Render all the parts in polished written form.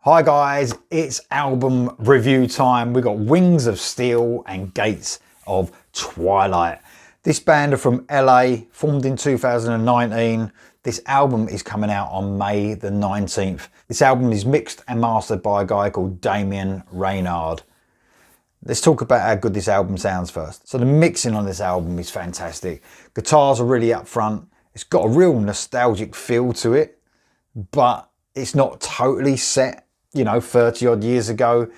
Hi guys, it's album review time. We've got Wings of Steel and Gates of Twilight. This band are from LA, formed in 2019. This album is coming out on May the 19th. This album is mixed and mastered by a guy called Damien Reynard. Let's talk about how good this album sounds first. So the mixing on this album is fantastic. Guitars are really up front. It's got a real nostalgic feel to it, but it's not totally set, 30 odd years ago.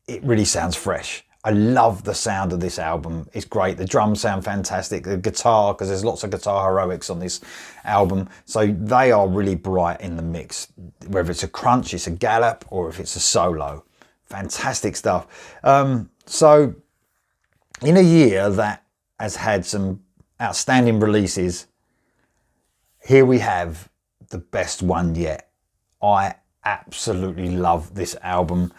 It really sounds fresh. I love the sound of this album. It's great. The drums sound fantastic. The guitar, because there's lots of guitar heroics on this album, so they are really bright in the mix. Whether it's a crunch, it's a gallop, or if it's a solo. Fantastic stuff. So in a year that has had some outstanding releases, here we have the best one yet. I absolutely love this album.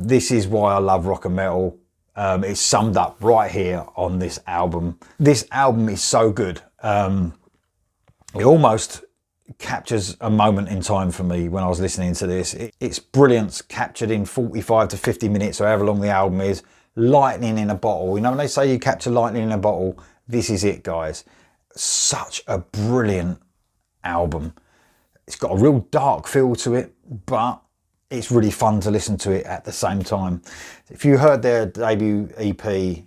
This is why I love rock and metal. It's summed up right here on this album. This album is so good. It almost captures a moment in time for me when I was listening to this. It's brilliance captured in 45 to 50 minutes, or however long the album is. Lightning in a bottle. When they say you capture lightning in a bottle, this is it, guys. Such a brilliant album. It's got a real dark feel to it, but it's really fun to listen to it at the same time. If you heard their debut EP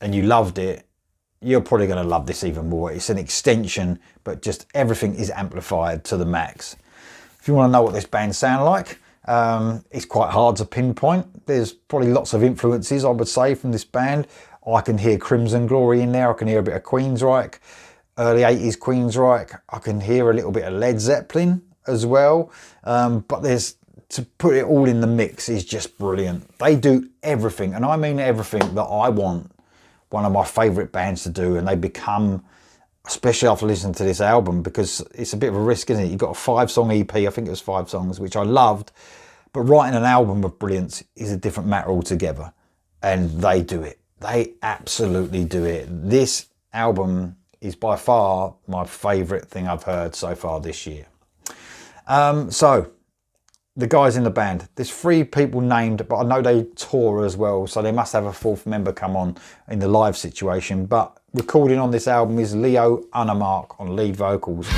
and you loved it, you're probably going to love this even more. It's an extension, but just everything is amplified to the max. If you want to know what this band sound like, it's quite hard to pinpoint. There's probably lots of influences, I would say, from this band. I can hear Crimson Glory in there. I can hear a bit of Queensryche. Early 80s Queensryche. I can hear a little bit of Led Zeppelin as well. But to put it all in the mix is just brilliant. They do everything, and I mean everything, that I want one of my favourite bands to do, and they become, especially after listening to this album, because it's a bit of a risk, isn't it? You've got a 5-song EP, I think it was 5 songs, which I loved, but writing an album of brilliance is a different matter altogether, and they do it. They absolutely do it. This album is by far my favourite thing I've heard so far this year. So the guys in the band, there's 3 people named, but I know they tour as well, so they must have a 4th member come on in the live situation. But recording on this album is Leo Unamark on lead vocals.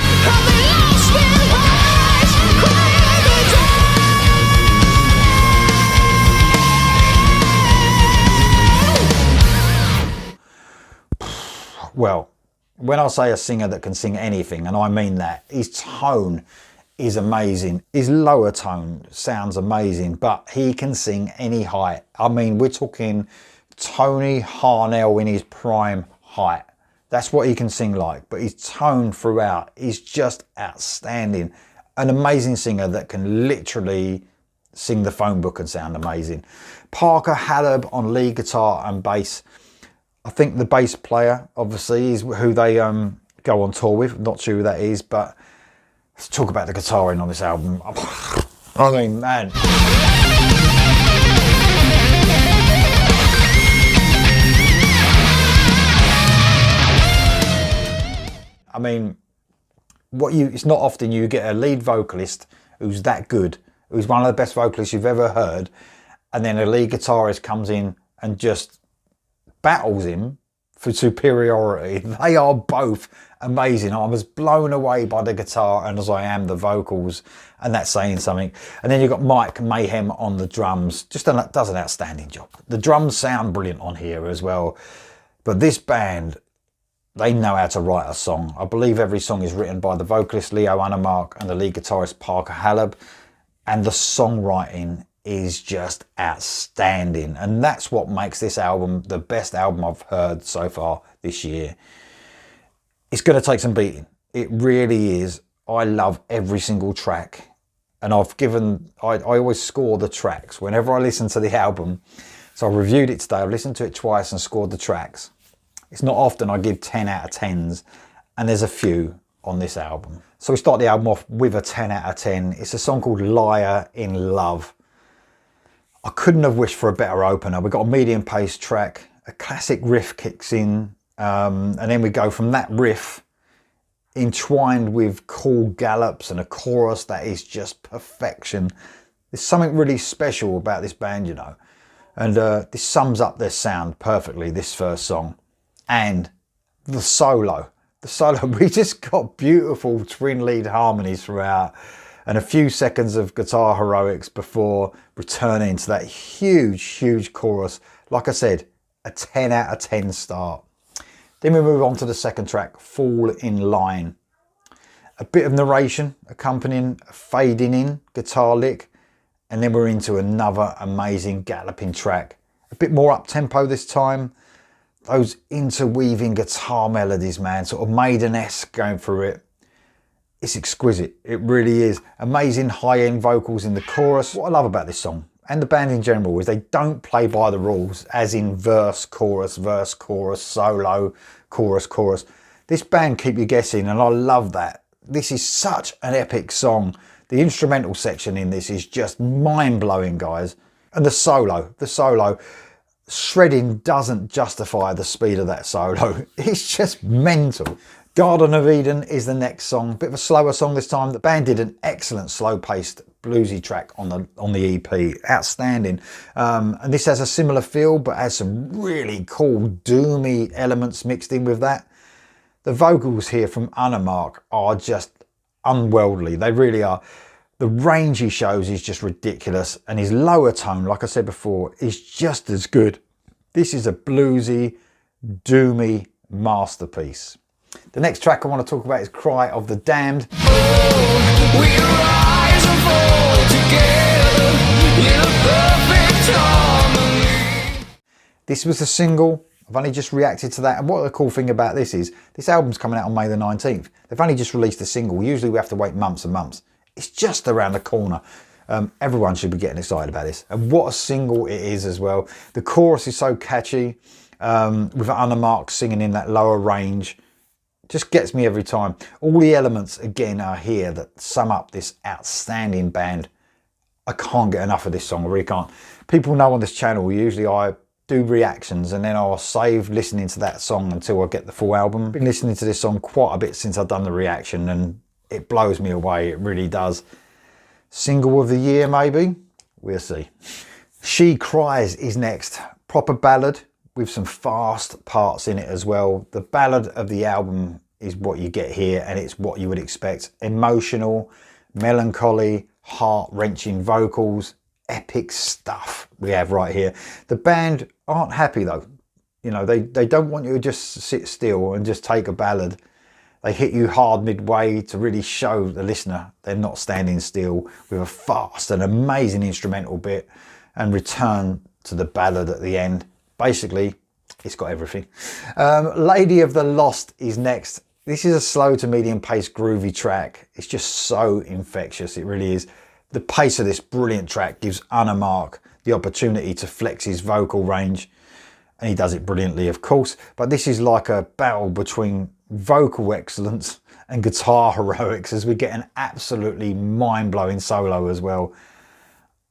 Well, when I say a singer that can sing anything, and I mean that, his tone is amazing. His lower tone sounds amazing, but he can sing any height. I mean, we're talking Tony Harnell in his prime height. That's what he can sing like, but his tone throughout is just outstanding. An amazing singer that can literally sing the phone book and sound amazing. Parker Halab on lead guitar and bass. I think the bass player, obviously, is who they go on tour with. Not sure who that is, but let's talk about the guitaring on this album. I mean, man. I mean, it's not often you get a lead vocalist who's that good, who's one of the best vocalists you've ever heard, and then a lead guitarist comes in and just battles him for superiority. They are both amazing. I was blown away by the guitar, and as I am the vocals, and that's saying something. And then you've got Mike Mayhem on the drums. Just does an outstanding job. The drums sound brilliant on here as well. But this band, they know how to write a song. I believe every song is written by the vocalist Leo Unamark and the lead guitarist Parker Halab, and the songwriting is just outstanding, and that's what makes this album the best album I've heard so far this year. It's going to take some beating. It really is. I love every single track, and I always score the tracks whenever I listen to the album. So I reviewed it today. I've listened to it twice and scored the tracks. It's not often I give 10 out of 10s, and there's a few on this album. So we start the album off with a 10 out of 10. It's a song called Liar in Love. I couldn't have wished for a better opener. We've got a medium pace track, a classic riff kicks in, and then we go from that riff entwined with cool gallops and a chorus that is just perfection. There's something really special about this band, you know. And this sums up their sound perfectly, this first song. And the solo. The solo, we just got beautiful twin lead harmonies throughout and a few seconds of guitar heroics before returning to that huge, huge chorus. Like I said, a 10 out of 10 start. Then we move on to the second track, Fall in Line. A bit of narration accompanying a fading in guitar lick, and then we're into another amazing galloping track. A bit more up-tempo this time. Those interweaving guitar melodies, man, sort of Maiden-esque going through it. It's exquisite, it really is. Amazing high-end vocals in the chorus. What I love about this song, and the band in general, is they don't play by the rules, as in verse, chorus, solo, chorus, chorus. This band keep you guessing, and I love that. This is such an epic song. The instrumental section in this is just mind-blowing, guys. And the solo, shredding doesn't justify the speed of that solo. It's just mental. Garden of Eden is the next song. Bit of a slower song this time. The band did an excellent slow-paced bluesy track on the EP. Outstanding. And this has a similar feel, but has some really cool doomy elements mixed in with that. The vocals here from Unmark are just unworldly. They really are. The range he shows is just ridiculous, and his lower tone, like I said before, is just as good. This is a bluesy, doomy masterpiece. The next track I want to talk about is Cry of the Damned. Oh, we rise and fall together in a perfect harmony. This was the single. I've only just reacted to that, and what the cool thing about this is, this album's coming out on May the 19th. They've only just released a single. Usually we have to wait months and months. It's just around the corner. Everyone should be getting excited about this. And what a single it is as well. The chorus is so catchy, with Anna Mark singing in that lower range. Just gets me every time. All the elements, again, are here that sum up this outstanding band. I can't get enough of this song, I really can't. People know on this channel, usually I do reactions and then I'll save listening to that song until I get the full album. I've been listening to this song quite a bit since I've done the reaction, and it blows me away, it really does. Single of the year, maybe? We'll see. She Cries is next. Proper ballad with some fast parts in it as well. The ballad of the album is what you get here, and it's what you would expect. Emotional, melancholy, heart-wrenching vocals, epic stuff we have right here. The band aren't happy though. You know, they don't want you to just sit still and just take a ballad. They hit you hard midway to really show the listener they're not standing still, with a fast and amazing instrumental bit, and return to the ballad at the end. Basically, it's got everything. Lady of the Lost is next. This is a slow to medium paced groovy track. It's just so infectious, it really is. The pace of this brilliant track gives Anna Mark the opportunity to flex his vocal range, and he does it brilliantly, of course. But this is like a battle between vocal excellence and guitar heroics, as we get an absolutely mind-blowing solo as well.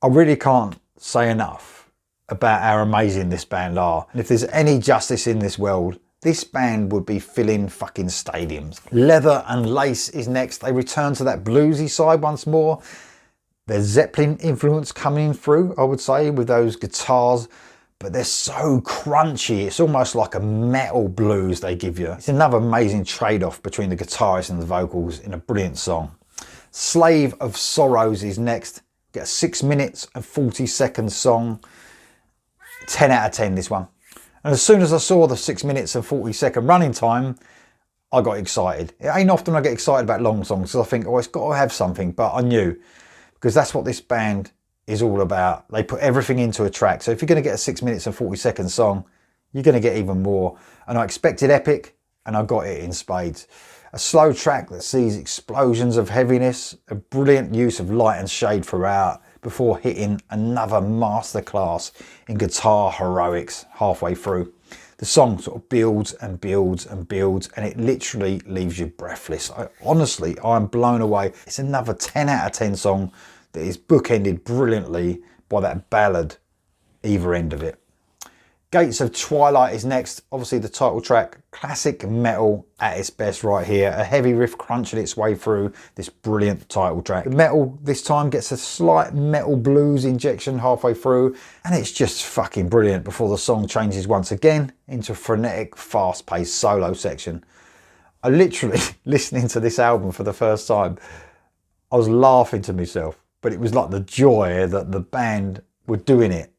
I really can't say enough about how amazing this band are, and if there's any justice in this world, this band would be filling fucking stadiums. Leather and Lace is next. They return to that bluesy side once more. There's Zeppelin influence coming through, I would say, with those guitars, but they're so crunchy. It's almost like a metal blues they give you. It's another amazing trade-off between the guitarist and the vocals in a brilliant song. Slave of Sorrows is next. Get a 6 minutes and 40 second song. 10 out of 10 this one. And as soon as I saw the 6 minutes and 40 second running time, I got excited. It ain't often I get excited about long songs, because I think, oh, it's got to have something, but I knew, because that's what this band is all about. They put everything into a track. So if you're going to get a 6 minutes and 40 second song, you're going to get even more. And I expected epic, and I got it in spades. A slow track that sees explosions of heaviness, a brilliant use of light and shade throughout, before hitting another masterclass in guitar heroics halfway through. The song sort of builds and builds and builds, and it literally leaves you breathless. Honestly, I'm blown away. It's another 10 out of 10 song that is bookended brilliantly by that ballad either end of it. Gates of Twilight is next. Obviously the title track, classic metal at its best right here. A heavy riff crunching its way through this brilliant title track. The metal this time gets a slight metal blues injection halfway through, and it's just fucking brilliant before the song changes once again into a frenetic, fast-paced solo section. I literally, listening to this album for the first time, I was laughing to myself, but it was like the joy that the band were doing it.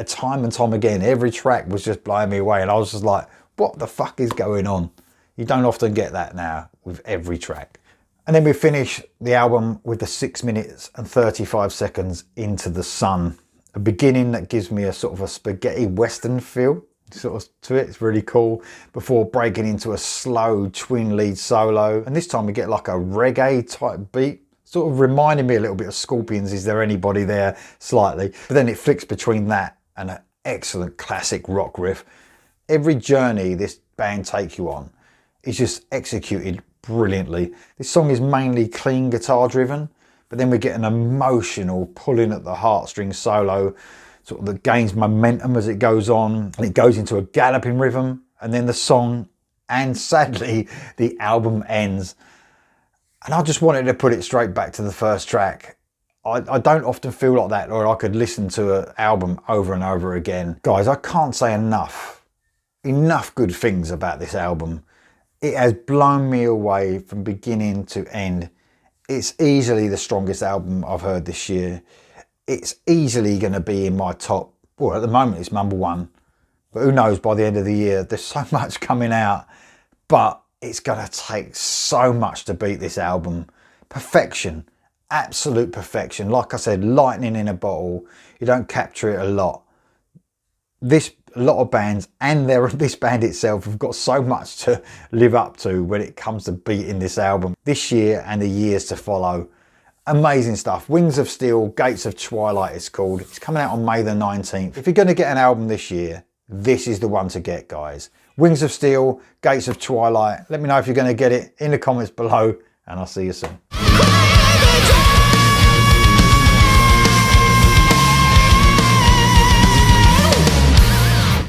Time and time again, every track was just blowing me away, and I was just like, what the fuck is going on? You don't often get that now with every track. And then we finish the album with the 6 minutes and 35 seconds Into the Sun, a beginning that gives me a sort of a spaghetti western feel sort of to it. It's really cool, before breaking into a slow twin lead solo, and this time we get like a reggae type beat, sort of reminding me a little bit of Scorpions' Is There Anybody There slightly, but then it flicks between that and an excellent classic rock riff. Every journey this band take you on is just executed brilliantly. This song is mainly clean guitar driven, but then we get an emotional pulling at the heartstrings solo, sort of that gains momentum as it goes on, and it goes into a galloping rhythm, and then the song, and sadly the album ends. And I just wanted to put it straight back to the first track. I don't often feel like that, or I could listen to an album over and over again. Guys, I can't say enough good things about this album. It has blown me away from beginning to end. It's easily the strongest album I've heard this year. It's easily going to be in my top, well, at the moment it's #1, but who knows, by the end of the year, there's so much coming out, but it's going to take so much to beat this album. Perfection. Absolute perfection. Like I said, lightning in a bottle. You don't capture it a lot. A lot of bands, and this band itself, have got so much to live up to when it comes to beating this album this year and the years to follow. Amazing stuff. Wings of Steel, Gates of Twilight it's called. It's coming out on May the 19th. If you're going to get an album this year, this is the one to get, guys. Wings of Steel, Gates of Twilight. Let me know if you're going to get it in the comments below, and I'll see you soon.